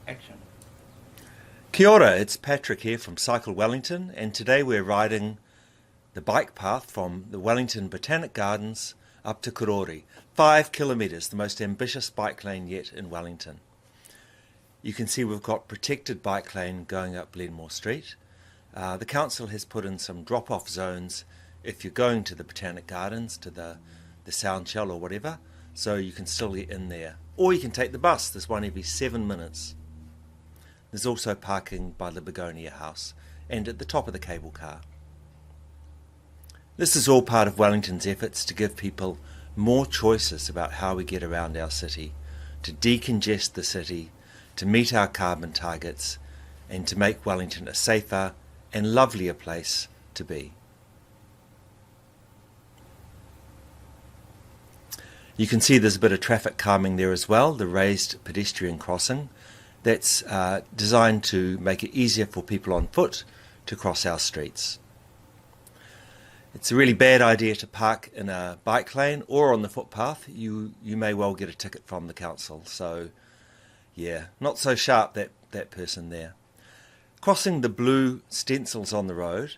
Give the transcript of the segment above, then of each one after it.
Action. Kia ora, it's Patrick here from Cycle Wellington, and today we're riding the bike path from the Wellington Botanic Gardens up to Karori. 5 kilometres, the most ambitious bike lane yet in Wellington. You can see we've got protected bike lane going up Glenmore Street. The council has put in some drop-off zones if you're going to the Botanic Gardens, to the Sound Shell or whatever, so you can still get in there. Or you can take the bus, there's one every 7 minutes. There's also parking by the Begonia House and at the top of the cable car. This is all part of Wellington's efforts to give people more choices about how we get around our city, to decongest the city, to meet our carbon targets, and to make Wellington a safer and lovelier place to be. You can see there's a bit of traffic calming there as well, the raised pedestrian crossing. That's designed to make it easier for people on foot to cross our streets. It's a really bad idea to park in a bike lane or on the footpath. You may well get a ticket from the council. So yeah, not so sharp that person there. Crossing the blue stencils on the road,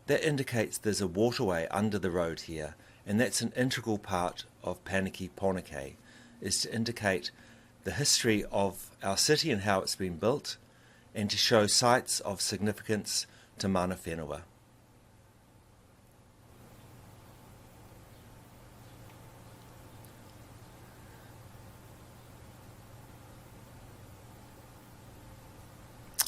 that indicates there's a waterway under the road here, and that's an integral part of Paniki Ponike, is to indicate the history of our city and how it's been built, and to show sites of significance to mana whenua.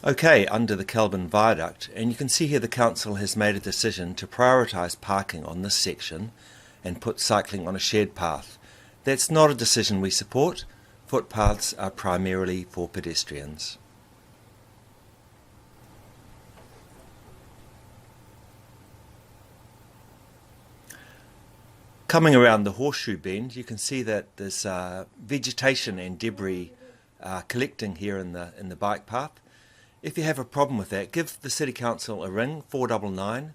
Okay, under the Kelvin Viaduct, and you can see here the council has made a decision to prioritise parking on this section and put cycling on a shared path. That's not a decision we support. Footpaths are primarily for pedestrians. Coming around the horseshoe bend, you can see that there's vegetation and debris collecting here in the bike path. If you have a problem with that, give the City Council a ring, 499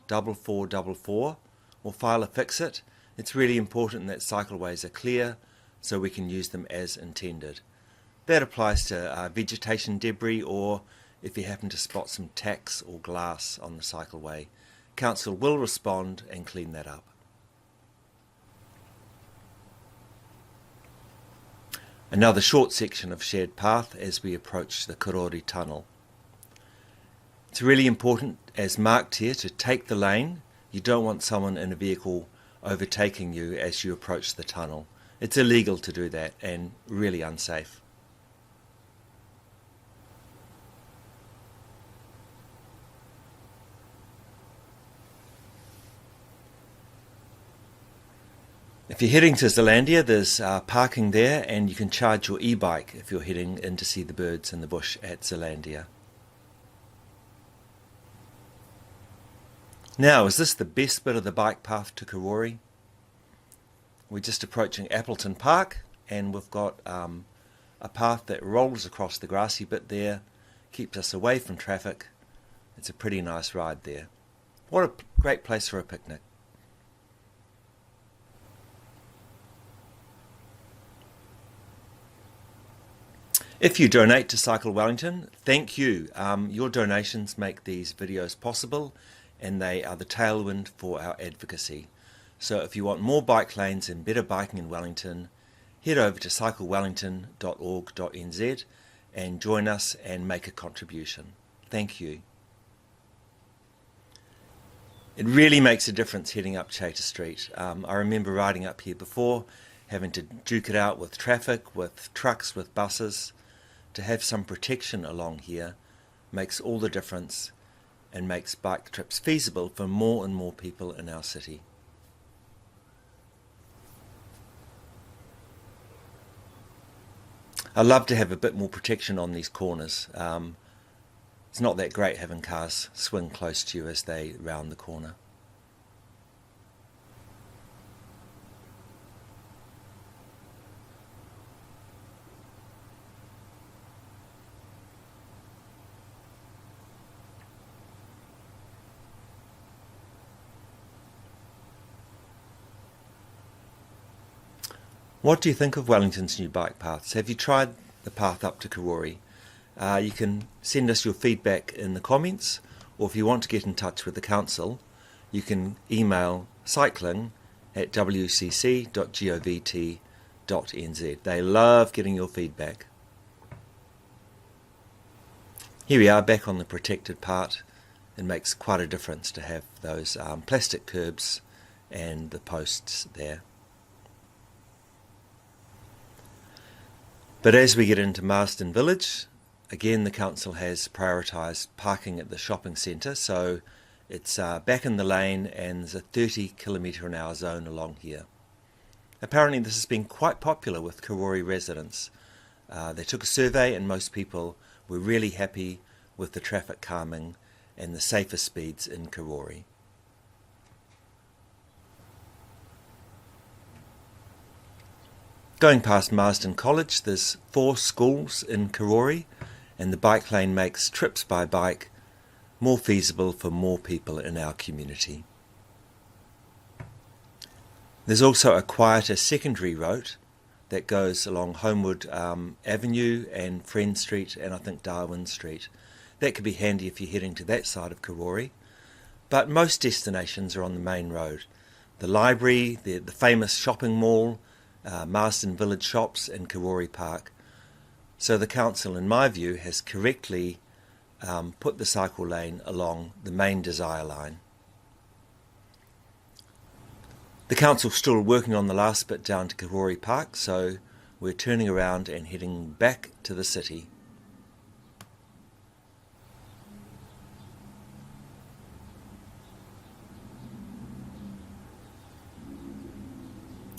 4444, or file a fix-it. It's really important that cycleways are clear so we can use them as intended. That applies to vegetation debris, or if you happen to spot some tacks or glass on the cycleway. Council will respond and clean that up. Another short section of shared path as we approach the Karori tunnel. It's really important, as marked here, to take the lane. You don't want someone in a vehicle overtaking you as you approach the tunnel. It's illegal to do that and really unsafe. If you're heading to Zealandia, there's parking there, and you can charge your e-bike if you're heading in to see the birds in the bush at Zealandia. Now, is this the best bit of the bike path to Karori? We're just approaching Appleton Park, and we've got a path that rolls across the grassy bit there, keeps us away from traffic. It's a pretty nice ride there. What a great place for a picnic. If you donate to Cycle Wellington, thank you. Your donations make these videos possible, and they are the tailwind for our advocacy. So if you want more bike lanes and better biking in Wellington, head over to cyclewellington.org.nz and join us and make a contribution. Thank you. It really makes a difference heading up Chater Street. I remember riding up here before, having to duke it out with traffic, with trucks, with buses. To have some protection along here makes all the difference and makes bike trips feasible for more and more people in our city. I'd love to have a bit more protection on these corners. It's not that great having cars swing close to you as they round the corner. What do you think of Wellington's new bike paths? Have you tried the path up to Karori? You can send us your feedback in the comments, or if you want to get in touch with the council, you can email cycling@wcc.govt.nz. They love getting your feedback. Here we are back on the protected part. It makes quite a difference to have those plastic curbs and the posts there. But as we get into Marsden Village, again the council has prioritised parking at the shopping centre, so it's back in the lane and there's a 30km/h zone along here. Apparently this has been quite popular with Karori residents. They took a survey and most people were really happy with the traffic calming and the safer speeds in Karori. Going past Marsden College, there's 4 schools in Karori, and the bike lane makes trips by bike more feasible for more people in our community. There's also a quieter secondary road that goes along Homewood Avenue and Friend Street and I think Darwin Street. That could be handy if you're heading to that side of Karori, but most destinations are on the main road. The library, the famous shopping mall, Marsden Village Shops and Karori Park. So the council, in my view, has correctly put the cycle lane along the main desire line. The council's still working on the last bit down to Karori Park, so we're turning around and heading back to the city.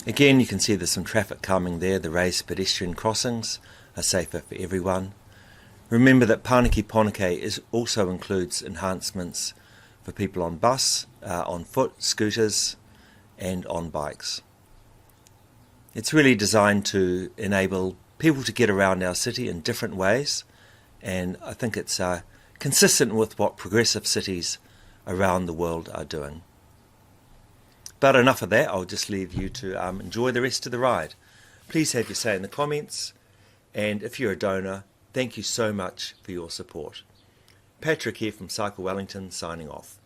Again, you can see there's some traffic calming there. The raised pedestrian crossings are safer for everyone. Remember that Pāniki Poneke also includes enhancements for people on bus, on foot, scooters and on bikes. It's really designed to enable people to get around our city in different ways, and I think it's consistent with what progressive cities around the world are doing. But enough of that, I'll just leave you to enjoy the rest of the ride. Please have your say in the comments, and if you're a donor, thank you so much for your support. Patrick here from Cycle Wellington signing off.